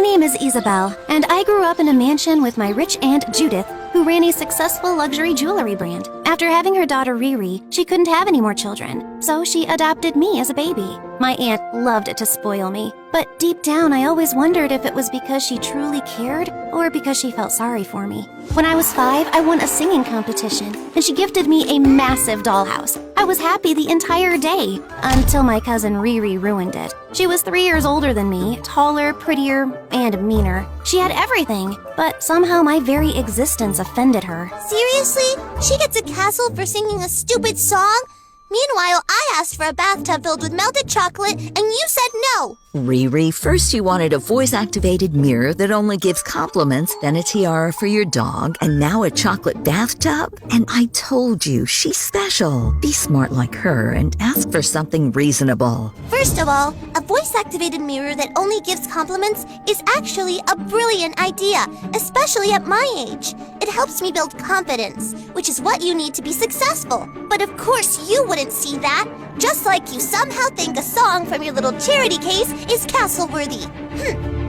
name is Isabel, and I grew up in a mansion with my rich aunt Judith, who ran a successful luxury jewelry brand. After having her daughter Riri, she couldn't have any more children, so she adopted me as a baby. My aunt loved to spoil me, but deep down I always wondered if it was because she truly cared or because she felt sorry for me. When I was 5, I won a singing competition, and she gifted me a massive dollhouse. I was happy the entire day, until my cousin Riri ruined it. She was 3 years older than me, taller, prettier, and meaner. She had everything, but somehow my very existence offended her. Seriously? She gets a castle for singing a stupid song? Meanwhile, I asked for a bathtub filled with melted chocolate, and you said no. Riri, first you wanted a voice-activated mirror that only gives compliments, then a tiara for your dog, and now a chocolate bathtub? And I told you, she's special. Be smart like her and ask for something reasonable. First of all, a voice-activated mirror that only gives compliments is actually a brilliant idea, especially at my age. It helps me build confidence, which is what you need to be successful. But of course you wouldn't see that, just like you somehow think a song from your little charity case is castle-worthy.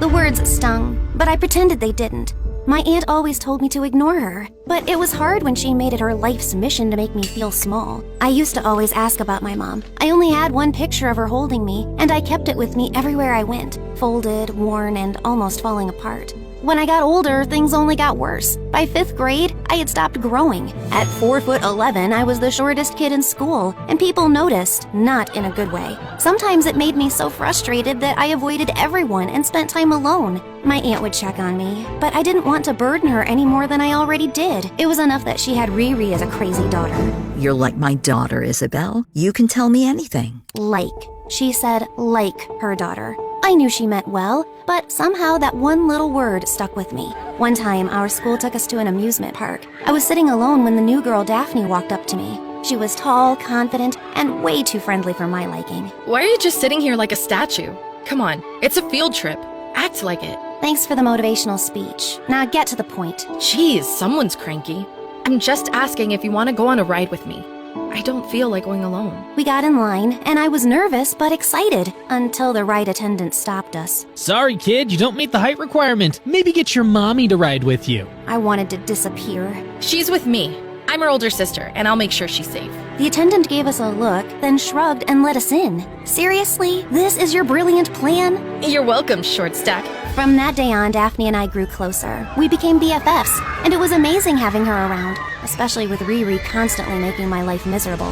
The words stung, but I pretended they didn't. My aunt always told me to ignore her, but it was hard when she made it her life's mission to make me feel small. I used to always ask about my mom. I only had one picture of her holding me, and I kept it with me everywhere I went, folded, worn, and almost falling apart. When I got older, things only got worse. By 5th grade, I had stopped growing. At 4'11", I was the shortest kid in school, and people noticed, not in a good way. Sometimes it made me so frustrated that I avoided everyone and spent time alone. My aunt would check on me, but I didn't want to burden her any more than I already did. It was enough that she had Riri as a crazy daughter. You're like my daughter, Isabel. You can tell me anything. Like. She said, like her daughter. I knew she meant well, but somehow that one little word stuck with me. One time, our school took us to an amusement park. I was sitting alone when the new girl Daphne walked up to me. She was tall, confident, and way too friendly for my liking. Why are you just sitting here like a statue? Come on, it's a field trip. Act like it. Thanks for the motivational speech. Now get to the point. Jeez, someone's cranky. I'm just asking if you want to go on a ride with me. I don't feel like going alone. We got in line, and I was nervous but excited until the ride attendant stopped us. Sorry, kid, you don't meet the height requirement. Maybe get your mommy to ride with you. I wanted to disappear. She's with me. I'm her older sister, and I'll make sure she's safe. The attendant gave us a look, then shrugged and let us in. Seriously? This is your brilliant plan? You're welcome, short stack. From that day on, Daphne and I grew closer. We became BFFs, and it was amazing having her around, especially with Riri constantly making my life miserable.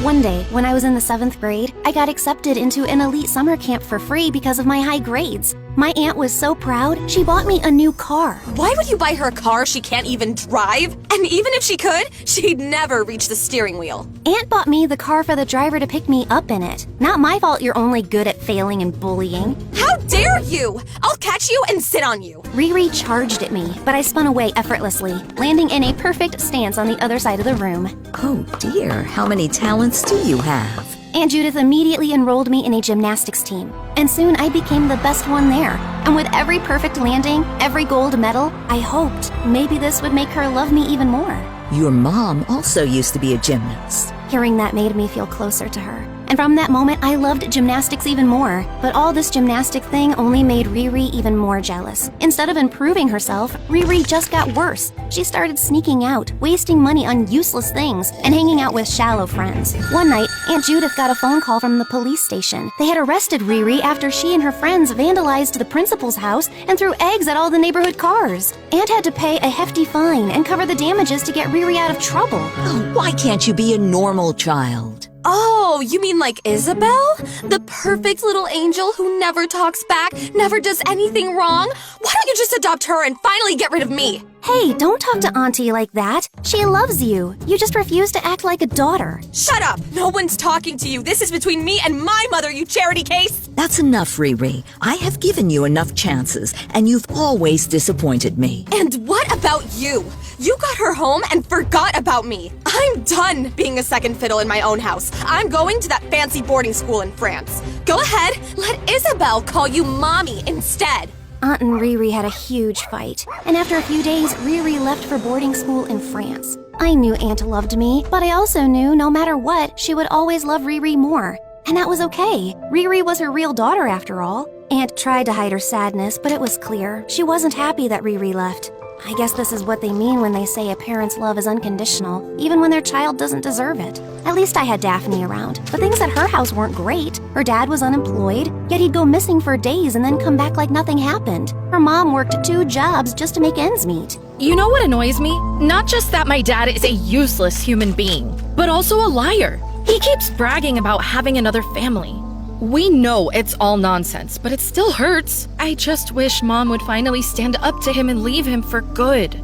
One day, when I was in the 7th grade, I got accepted into an elite summer camp for free because of my high grades. My aunt was so proud, she bought me a new car. Why would you buy her a car she can't even drive? And even if she could, she'd never reach the steering wheel. Aunt bought me the car for the driver to pick me up in it. Not my fault you're only good at failing and bullying. How dare you! I'll catch you and sit on you. Riri charged at me, but I spun away effortlessly, landing in a perfect stance on the other side of the room. Oh dear, how many talents do you have? Aunt Judith immediately enrolled me in a gymnastics team, and soon I became the best one there. And with every perfect landing, every gold medal, I hoped maybe this would make her love me even more. Your mom also used to be a gymnast. Hearing that made me feel closer to her. And from that moment, I loved gymnastics even more. But all this gymnastic thing only made Riri even more jealous. Instead of improving herself, Riri just got worse. She started sneaking out, wasting money on useless things, and hanging out with shallow friends. One night, Aunt Judith got a phone call from the police station. They had arrested Riri after she and her friends vandalized the principal's house and threw eggs at all the neighborhood cars. Aunt had to pay a hefty fine and cover the damages to get Riri out of trouble. Oh, why can't you be a normal child? Oh, you mean like Isabel? The perfect little angel who never talks back, never does anything wrong? Why don't you just adopt her and finally get rid of me? Hey, don't talk to Auntie like that. She loves you. You just refuse to act like a daughter. Shut up! No one's talking to you. This is between me and my mother, you charity case! That's enough, Riri. I have given you enough chances, and you've always disappointed me. And what about you? You got her home and forgot about me. I'm done being a second fiddle in my own house. I'm going to that fancy boarding school in France. Go ahead, let Isabel call you mommy instead. Aunt and Riri had a huge fight, and after a few days, Riri left for boarding school in France. I knew Aunt loved me, but I also knew no matter what, she would always love Riri more. And that was okay. Riri was her real daughter after all. Aunt tried to hide her sadness, but it was clear she wasn't happy that Riri left. I guess this is what they mean when they say a parent's love is unconditional, even when their child doesn't deserve it. At least I had Daphne around, but things at her house weren't great. Her dad was unemployed, yet he'd go missing for days and then come back like nothing happened. Her mom worked 2 jobs just to make ends meet. You know what annoys me? Not just that my dad is a useless human being, but also a liar. He keeps bragging about having another family. We know it's all nonsense, but it still hurts. I just wish Mom would finally stand up to him and leave him for good.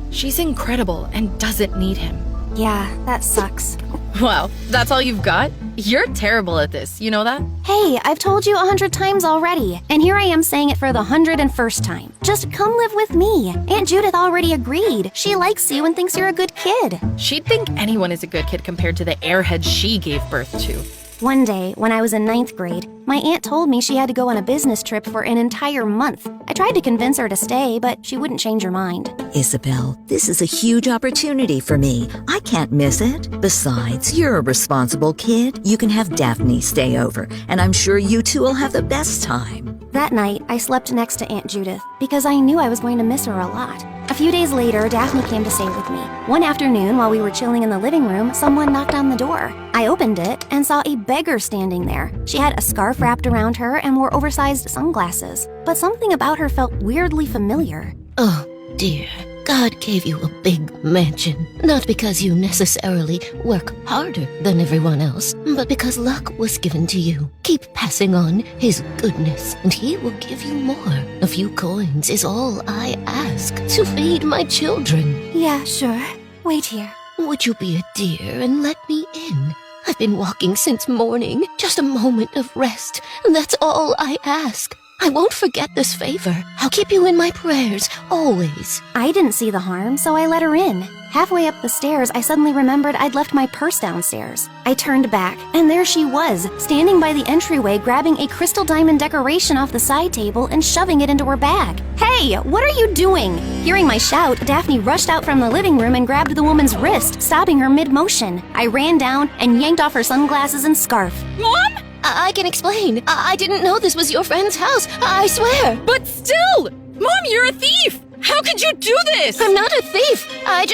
She's incredible and doesn't need him. Yeah, that sucks. Wow, that's all you've got? You're terrible at this, you know that? Hey, I've told you 100 times already, and here I am saying it for the 101st time. Just come live with me. Aunt Judith already agreed. She likes you and thinks you're a good kid. She'd think anyone is a good kid compared to the airhead she gave birth to. One day, when I was in 9th grade, my aunt told me she had to go on a business trip for an entire month. I tried to convince her to stay, but she wouldn't change her mind. Isabel, this is a huge opportunity for me. I can't miss it. Besides, you're a responsible kid. You can have Daphne stay over, and I'm sure you two will have the best time. That night, I slept next to Aunt Judith because I knew I was going to miss her a lot. A few days later, Daphne came to stay with me. One afternoon, while we were chilling in the living room, someone knocked on the door. I opened it and saw a beggar standing there. She had a scarf wrapped around her and wore oversized sunglasses, but something about her felt weirdly familiar. Oh, dear. God gave you a big mansion, not because you necessarily work harder than everyone else, but because luck was given to you. Keep passing on His goodness, and He will give you more. A few coins is all I ask to feed my children. Yeah, sure. Wait here. Would you be a dear and let me in? I've been walking since morning, just a moment of rest, and that's all I ask. I won't forget this favor. I'll keep you in my prayers, always. I didn't see the harm, so I let her in. Halfway up the stairs, I suddenly remembered I'd left my purse downstairs. I turned back, and there she was, standing by the entryway, grabbing a crystal diamond decoration off the side table and shoving it into her bag. Hey, what are you doing? Hearing my shout, Daphne rushed out from the living room and grabbed the woman's wrist, stopping her mid-motion. I ran down and yanked off her sunglasses and scarf. Mom? I can explain. I didn't know this was your friend's house. I swear. But still! Mom, you're a thief! How could you do this? I'm not a thief. I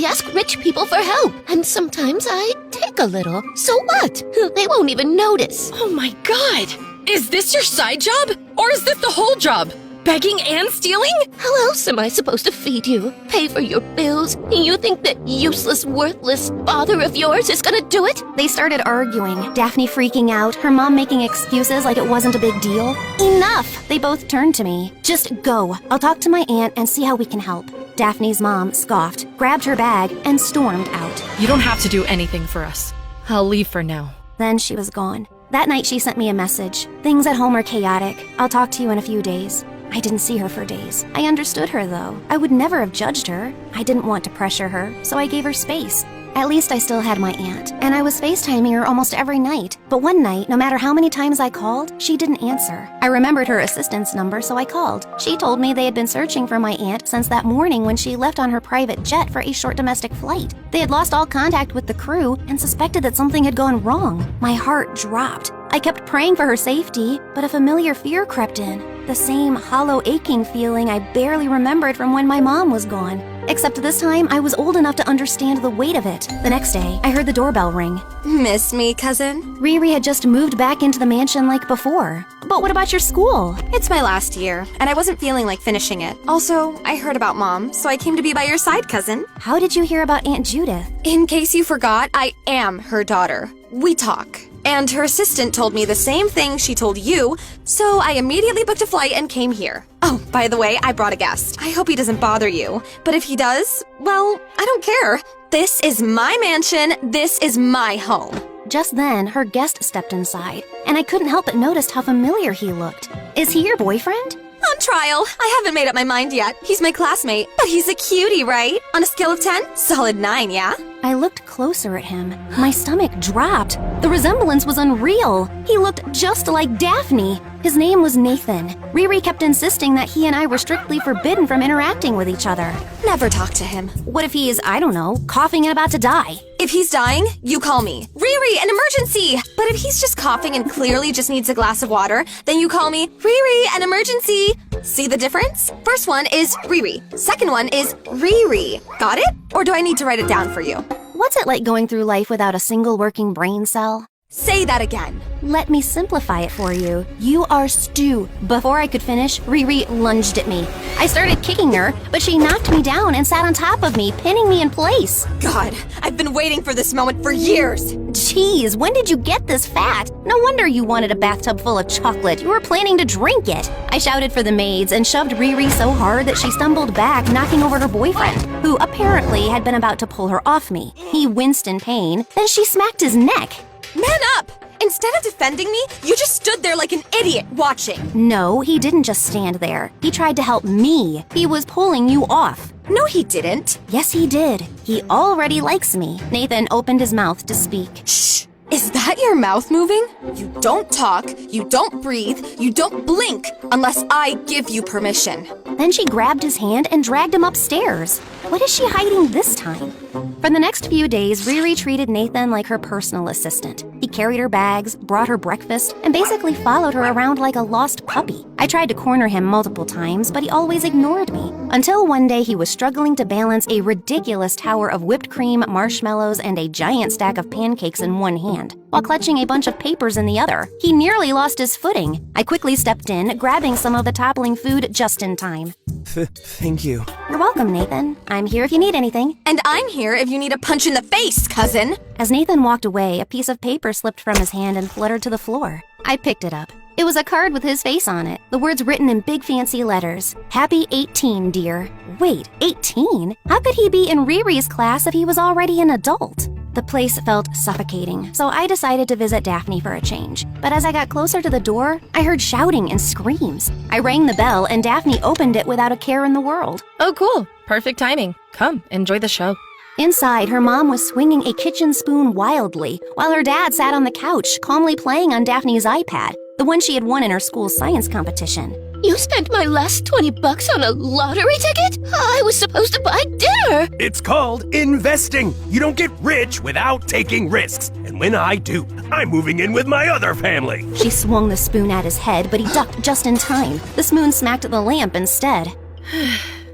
ask rich people for help. And sometimes I take a little. So what? They won't even notice. Oh my god! Is this your side job? Or is this the whole job? Begging and stealing? How else am I supposed to feed you? Pay for your bills? You think that useless, worthless father of yours is gonna do it? They started arguing, Daphne freaking out, her mom making excuses like it wasn't a big deal. Enough! They both turned to me. Just go. I'll talk to my aunt and see how we can help. Daphne's mom scoffed, grabbed her bag, and stormed out. You don't have to do anything for us. I'll leave for now. Then she was gone. That night she sent me a message. Things at home are chaotic. I'll talk to you in a few days. I didn't see her for days. I understood her, though. I would never have judged her. I didn't want to pressure her, so I gave her space. At least I still had my aunt, and I was FaceTiming her almost every night. But one night, no matter how many times I called, she didn't answer. I remembered her assistant's number, so I called. She told me they had been searching for my aunt since that morning when she left on her private jet for a short domestic flight. They had lost all contact with the crew and suspected that something had gone wrong. My heart dropped. I kept praying for her safety, but a familiar fear crept in. The same hollow aching feeling I barely remembered from when my mom was gone. Except this time, I was old enough to understand the weight of it. The next day, I heard the doorbell ring. Miss me, cousin? Riri had just moved back into the mansion like before. But what about your school? It's my last year, and I wasn't feeling like finishing it. Also, I heard about Mom, so I came to be by your side, cousin. How did you hear about Aunt Judith? In case you forgot, I am her daughter. We talk. And her assistant told me the same thing she told you, so I immediately booked a flight and came here. Oh, by the way, I brought a guest. I hope he doesn't bother you. But if he does, well, I don't care. This is my mansion. This is my home. Just then, her guest stepped inside, and I couldn't help but notice how familiar he looked. Is he your boyfriend? On trial. I haven't made up my mind yet. He's my classmate, but he's a cutie, right? On a scale of 10, solid 9, yeah? I looked closer at him. My stomach dropped. The resemblance was unreal. He looked just like Daphne. His name was Nathan. Riri kept insisting that he and I were strictly forbidden from interacting with each other. Never talk to him. What if he's, I don't know, coughing and about to die? If he's dying, you call me. Riri, an emergency! But if he's just coughing and clearly just needs a glass of water, then you call me, Riri, an emergency! See the difference? First one is Riri. Second one is Riri. Got it? Or do I need to write it down for you? What's it like going through life without a single working brain cell? Say that again. Let me simplify it for you. You are stew. Before I could finish, Riri lunged at me. I started kicking her, but she knocked me down and sat on top of me, pinning me in place. God, I've been waiting for this moment for years. Jeez, when did you get this fat? No wonder you wanted a bathtub full of chocolate. You were planning to drink it. I shouted for the maids and shoved Riri so hard that she stumbled back, knocking over her boyfriend, who apparently had been about to pull her off me. He winced in pain, then she smacked his neck. Man up! Instead of defending me, you just stood there like an idiot watching. No, he didn't just stand there. He tried to help me. He was pulling you off. No, he didn't. Yes, he did. He already likes me. Nathan opened his mouth to speak. Shh! Is that your mouth moving? You don't talk, you don't breathe, you don't blink unless I give you permission. Then she grabbed his hand and dragged him upstairs. What is she hiding this time? For the next few days, Riri treated Nathan like her personal assistant. He carried her bags, brought her breakfast, and basically followed her around like a lost puppy. I tried to corner him multiple times, but he always ignored me. Until one day he was struggling to balance a ridiculous tower of whipped cream, marshmallows, and a giant stack of pancakes in one hand, while clutching a bunch of papers in the other. He nearly lost his footing. I quickly stepped in, grabbing some of the toppling food just in time. Thank you. You're welcome, Nathan. I'm here if you need anything. And I'm here if you need a punch in the face, cousin. As Nathan walked away, a piece of paper slipped from his hand and fluttered to the floor. I picked it up. It was a card with his face on it, the words written in big fancy letters. Happy 18, dear. Wait, 18? How could he be in Riri's class if he was already an adult? The place felt suffocating, so I decided to visit Daphne for a change. But as I got closer to the door, I heard shouting and screams. I rang the bell and Daphne opened it without a care in the world. Oh, cool. Perfect timing. Come, enjoy the show. Inside, her mom was swinging a kitchen spoon wildly, while her dad sat on the couch, calmly playing on Daphne's iPad, the one she had won in her school science competition. You spent my last $20 on a lottery ticket? I was supposed to buy dinner! It's called investing. You don't get rich without taking risks. And when I do, I'm moving in with my other family. She swung the spoon at his head, but he ducked just in time. The spoon smacked the lamp instead.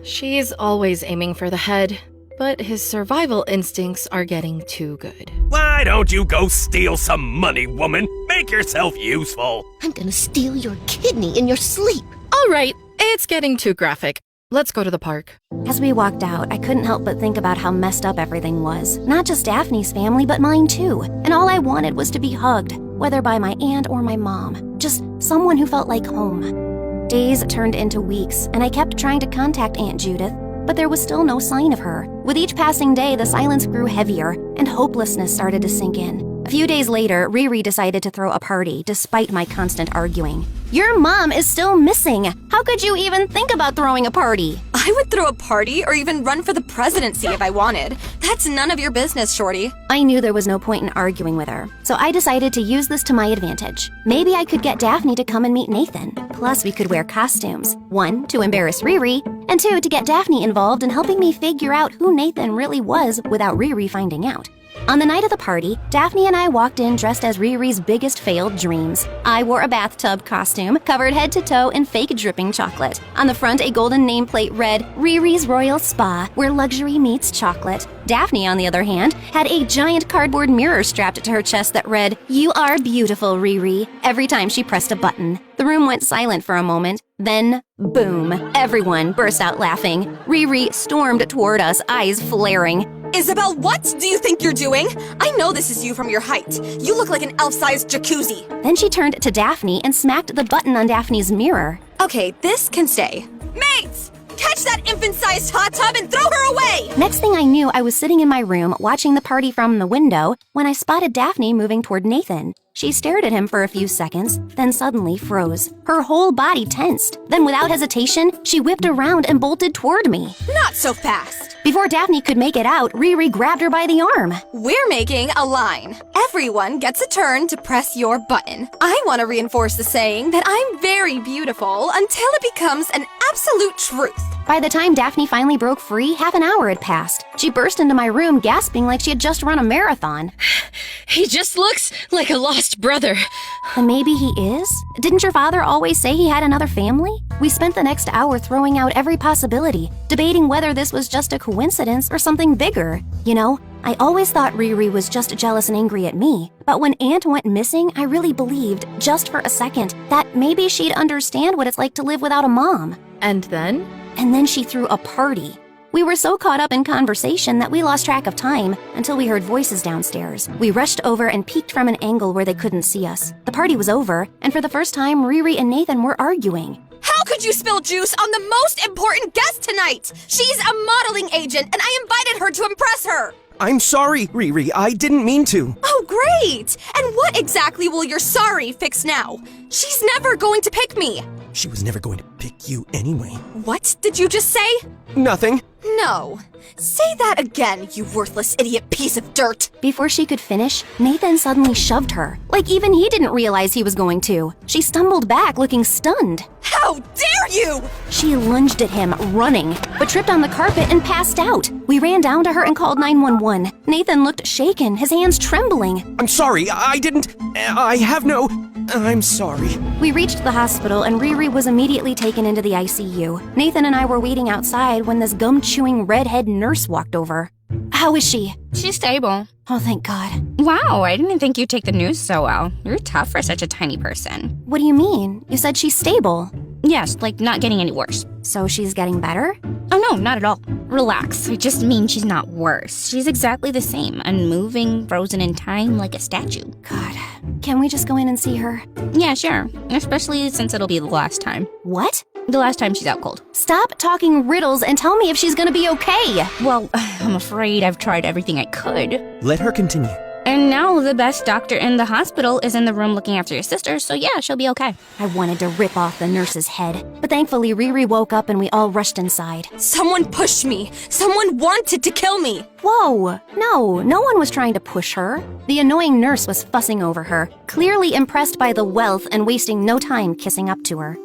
She's always aiming for the head, but his survival instincts are getting too good. Why don't you go steal some money, woman? Make yourself useful. I'm gonna steal your kidney in your sleep. All right, it's getting too graphic. Let's go to the park. As we walked out, I couldn't help but think about how messed up everything was. Not just Daphne's family, but mine too. And all I wanted was to be hugged, whether by my aunt or my mom. Just someone who felt like home. Days turned into weeks, and I kept trying to contact Aunt Judith, but there was still no sign of her. With each passing day, the silence grew heavier, and hopelessness started to sink in. A few days later, Riri decided to throw a party, despite my constant arguing. Your mom is still missing. How could you even think about throwing a party? I would throw a party or even run for the presidency if I wanted. That's none of your business, Shorty. I knew there was no point in arguing with her, so I decided to use this to my advantage. Maybe I could get Daphne to come and meet Nathan. Plus, we could wear costumes. 1, to embarrass Riri, and 2, to get Daphne involved in helping me figure out who Nathan really was without Riri finding out. On the night of the party, Daphne and I walked in dressed as Riri's biggest failed dreams. I wore a bathtub costume, covered head to toe in fake dripping chocolate. On the front, a golden nameplate read, Riri's Royal Spa, where luxury meets chocolate. Daphne, on the other hand, had a giant cardboard mirror strapped to her chest that read, You are beautiful, Riri, every time she pressed a button. The room went silent for a moment. Then, boom, everyone burst out laughing. Riri stormed toward us, eyes flaring. Isabel, what do you think you're doing? I know this is you from your height. You look like an elf-sized jacuzzi. Then she turned to Daphne and smacked the button on Daphne's mirror. Okay, this can stay. Mates! Catch that infant-sized hot tub and throw her away! Next thing I knew, I was sitting in my room watching the party from the window when I spotted Daphne moving toward Nathan. She stared at him for a few seconds, then suddenly froze. Her whole body tensed. Then without hesitation, she whipped around and bolted toward me. Not so fast. Before Daphne could make it out, Riri grabbed her by the arm. We're making a line. Everyone gets a turn to press your button. I want to reinforce the saying that I'm very beautiful until it becomes an absolute truth. By the time Daphne finally broke free, half an hour had passed. She burst into my room gasping like she had just run a marathon. He just looks like a lost brother. And maybe he is? Didn't your father always say he had another family? We spent the next hour throwing out every possibility, debating whether this was just a coincidence or something bigger. You know, I always thought Riri was just jealous and angry at me. But when Aunt went missing, I really believed, just for a second, that maybe she'd understand what it's like to live without a mom. And then? And then she threw a party. We were so caught up in conversation that we lost track of time until we heard voices downstairs. We rushed over and peeked from an angle where they couldn't see us. The party was over, and for the first time, Riri and Nathan were arguing. How could you spill juice on the most important guest tonight? She's a modeling agent, and I invited her to impress her. I'm sorry, Riri. I didn't mean to. Oh, great! And what exactly will your sorry fix now? She's never going to pick me. She was never going to pick you anyway. What did you just say? Nothing. No. Say that again, you worthless idiot piece of dirt. Before she could finish, Nathan suddenly shoved her. Like even he didn't realize he was going to. She stumbled back, looking stunned. How dare you! She lunged at him, running, but tripped on the carpet and passed out. We ran down to her and called 911. Nathan looked shaken, his hands trembling. I'm sorry. I didn't. I have no. I'm sorry. We reached the hospital and Riri was immediately taken into the ICU. Nathan and I were waiting outside when this gum-chewing redhead nurse walked over. How is she? She's stable. Oh, thank God. Wow, I didn't think you'd take the news so well. You're tough for such a tiny person. What do you mean? You said she's stable. Yes, like not getting any worse. So she's getting better? Oh no, not at all. Relax. I just mean she's not worse. She's exactly the same, unmoving, frozen in time like a statue. God. Can we just go in and see her? Yeah, sure. Especially since it'll be the last time. What? The last time she's out cold. Stop talking riddles and tell me if she's gonna be okay. Well, I'm afraid I've tried everything I could. Let her continue. And now the best doctor in the hospital is in the room looking after your sister, so yeah, she'll be okay. I wanted to rip off the nurse's head, but thankfully Riri woke up and we all rushed inside. Someone pushed me. Someone wanted to kill me. Whoa, no one was trying to push her. The annoying nurse was fussing over her, clearly impressed by the wealth and wasting no time kissing up to her.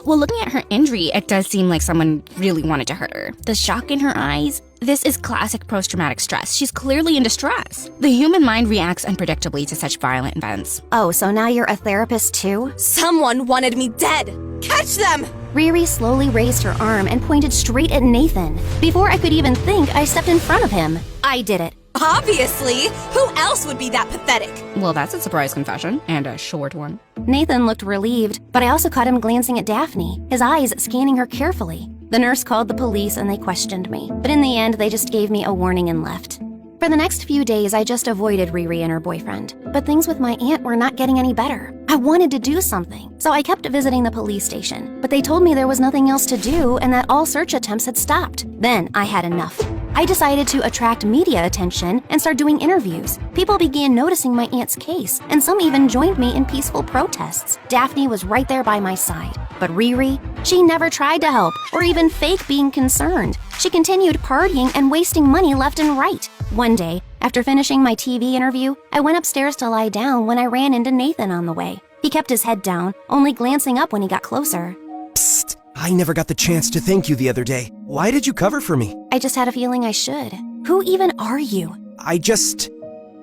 Well, looking at her injury, it does seem like someone really wanted to hurt her. The shock in her eyes, this is classic post-traumatic stress. She's clearly in distress. The human mind reacts unpredictably to such violent events. Oh, so now you're a therapist too? Someone wanted me dead. Catch them! Riri slowly raised her arm and pointed straight at Nathan. Before I could even think, I stepped in front of him. I did it. Obviously! Who else would be that pathetic? Well, that's a surprise confession, and a short one. Nathan looked relieved, but I also caught him glancing at Daphne, his eyes scanning her carefully. The nurse called the police and they questioned me, but in the end, they just gave me a warning and left. For the next few days, I just avoided Riri and her boyfriend, but things with my aunt were not getting any better. I wanted to do something, so I kept visiting the police station, but they told me there was nothing else to do and that all search attempts had stopped. Then I had enough. I decided to attract media attention and start doing interviews. People began noticing my aunt's case, and some even joined me in peaceful protests. Daphne was right there by my side. But Riri, she never tried to help or even fake being concerned. She continued partying and wasting money left and right. One day, after finishing my TV interview, I went upstairs to lie down when I ran into Nathan on the way. He kept his head down, only glancing up when he got closer. Psst. I never got the chance to thank you the other day. Why did you cover for me? I just had a feeling I should. Who even are you? I just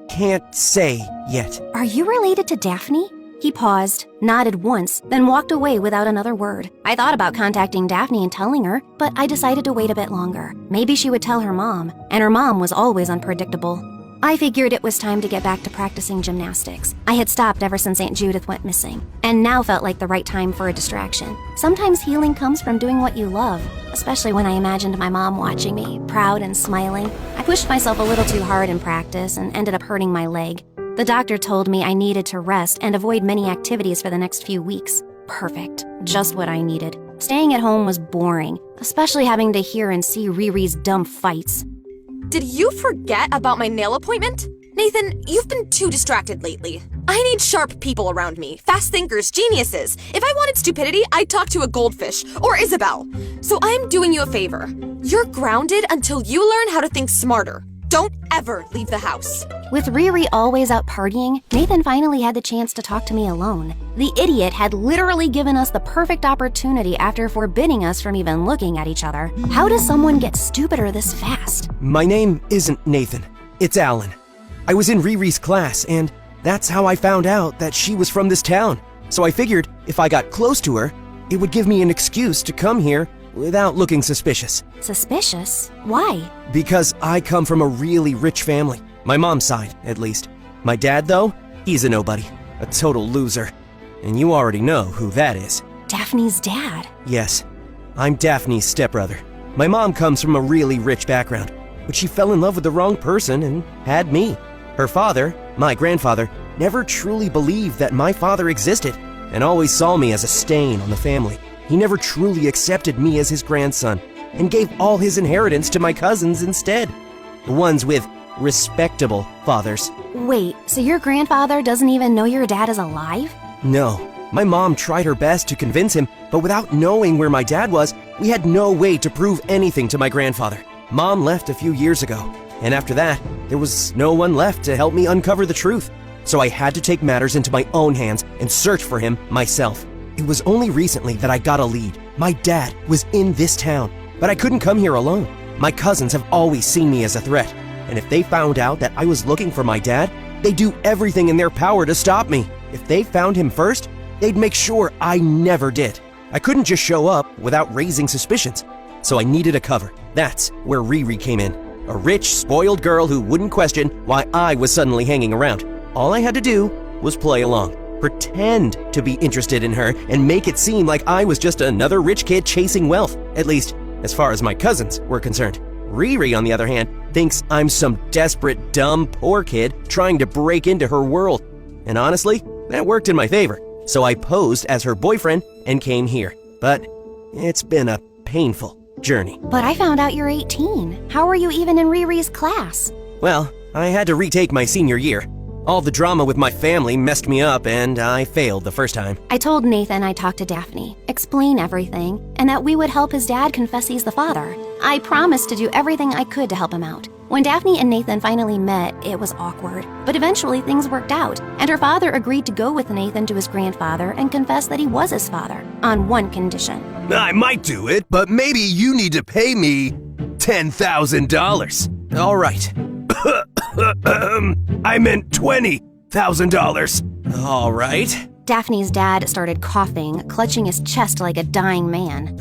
can't say yet. Are you related to Daphne? He paused, nodded once, then walked away without another word. I thought about contacting Daphne and telling her, but I decided to wait a bit longer. Maybe she would tell her mom, and her mom was always unpredictable. I figured it was time to get back to practicing gymnastics. I had stopped ever since Aunt Judith went missing, and now felt like the right time for a distraction. Sometimes healing comes from doing what you love, especially when I imagined my mom watching me, proud and smiling. I pushed myself a little too hard in practice and ended up hurting my leg. The doctor told me I needed to rest and avoid many activities for the next few weeks. Perfect. Just what I needed. Staying at home was boring, especially having to hear and see Riri's dumb fights. Did you forget about my nail appointment? Nathan, you've been too distracted lately. I need sharp people around me, fast thinkers, geniuses. If I wanted stupidity, I'd talk to a goldfish or Isabel. So I'm doing you a favor. You're grounded until you learn how to think smarter. Don't ever leave the house. With Riri always out partying, Nathan finally had the chance to talk to me alone. The idiot had literally given us the perfect opportunity after forbidding us from even looking at each other. How does someone get stupider this fast? My name isn't Nathan. It's Alan. I was in Riri's class, and that's how I found out that she was from this town. So I figured if I got close to her, it would give me an excuse to come here without looking suspicious. Suspicious? Why? Because I come from a really rich family. My mom's side, at least. My dad, though, he's a nobody. A total loser. And you already know who that is. Daphne's dad. Yes, I'm Daphne's stepbrother. My mom comes from a really rich background, but she fell in love with the wrong person and had me. Her father, my grandfather, never truly believed that my father existed and always saw me as a stain on the family. He never truly accepted me as his grandson and gave all his inheritance to my cousins instead. The ones with respectable fathers. Wait, so your grandfather doesn't even know your dad is alive? No. My mom tried her best to convince him, but without knowing where my dad was, we had no way to prove anything to my grandfather. Mom left a few years ago, and after that, there was no one left to help me uncover the truth. So I had to take matters into my own hands and search for him myself. It was only recently that I got a lead. My dad was in this town, but I couldn't come here alone. My cousins have always seen me as a threat, and if they found out that I was looking for my dad, they'd do everything in their power to stop me. If they found him first, they'd make sure I never did. I couldn't just show up without raising suspicions, so I needed a cover. That's where Riri came in. A rich, spoiled girl who wouldn't question why I was suddenly hanging around. All I had to do was play along. Pretend to be interested in her and make it seem like I was just another rich kid chasing wealth, at least as far as my cousins were concerned. Riri, on the other hand, thinks I'm some desperate, dumb, poor kid trying to break into her world. And honestly, that worked in my favor. So I posed as her boyfriend and came here. But it's been a painful journey. But I found out you're 18. How are you even in Riri's class? Well, I had to retake my senior year. All the drama with my family messed me up, and I failed the first time. I told Nathan I'd talk to Daphne, explain everything, and that we would help his dad confess he's the father. I promised to do everything I could to help him out. When Daphne and Nathan finally met, it was awkward, but eventually things worked out, and her father agreed to go with Nathan to his grandfather and confess that he was his father, on one condition. I might do it, but maybe you need to pay me $10,000. All right. I meant $20,000. All right. Daphne's dad started coughing, clutching his chest like a dying man.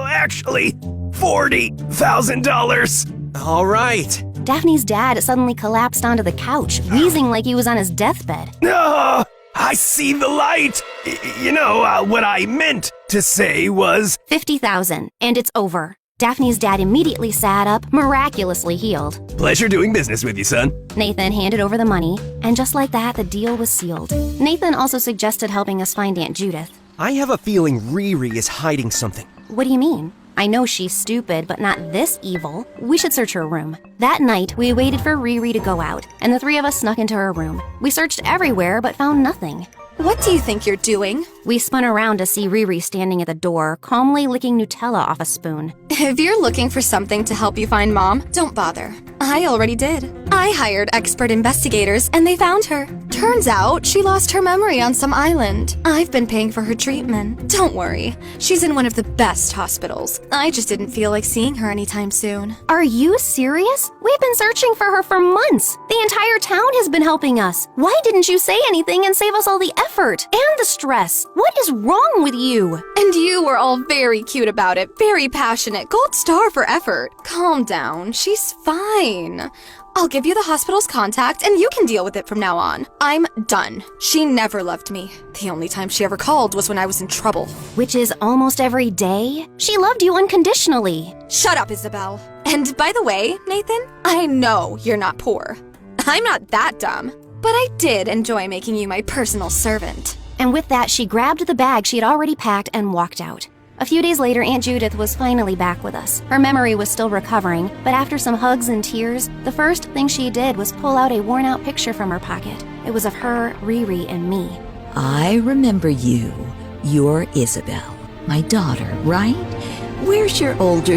Actually, $40,000. All right. Daphne's dad suddenly collapsed onto the couch, wheezing like he was on his deathbed. Oh, I see the light. What I meant to say was $50,000, and it's over. Daphne's dad immediately sat up, miraculously healed. Pleasure doing business with you, son. Nathan handed over the money, and just like that, the deal was sealed. Nathan also suggested helping us find Aunt Judith. I have a feeling Riri is hiding something. What do you mean? I know she's stupid, but not this evil. We should search her room. That night, we waited for Riri to go out, and the three of us snuck into her room. We searched everywhere, but found nothing. What do you think you're doing? We spun around to see Riri standing at the door, calmly licking Nutella off a spoon. If you're looking for something to help you find Mom, don't bother. I already did. I hired expert investigators and they found her. Turns out she lost her memory on some island. I've been paying for her treatment. Don't worry. She's in one of the best hospitals. I just didn't feel like seeing her anytime soon. Are you serious? We've been searching for her for months. The entire town has been helping us. Why didn't you say anything and save us all the effort and the stress? What is wrong with you? And you were all very cute about it, very passionate. Gold star for effort. Calm down. She's fine. I'll give you the hospital's contact and you can deal with it from now on. I'm done. She never loved me. The only time she ever called was when I was in trouble. Which is almost every day? She loved you unconditionally. Shut up, Isabel. And by the way, Nathan, I know you're not poor. I'm not that dumb. But I did enjoy making you my personal servant. And with that, she grabbed the bag she had already packed and walked out. A few days later, Aunt Judith was finally back with us. Her memory was still recovering, but after some hugs and tears, the first thing she did was pull out a worn-out picture from her pocket. It was of her, Riri, and me. I remember you. You're Isabel, my daughter, right? Where's your older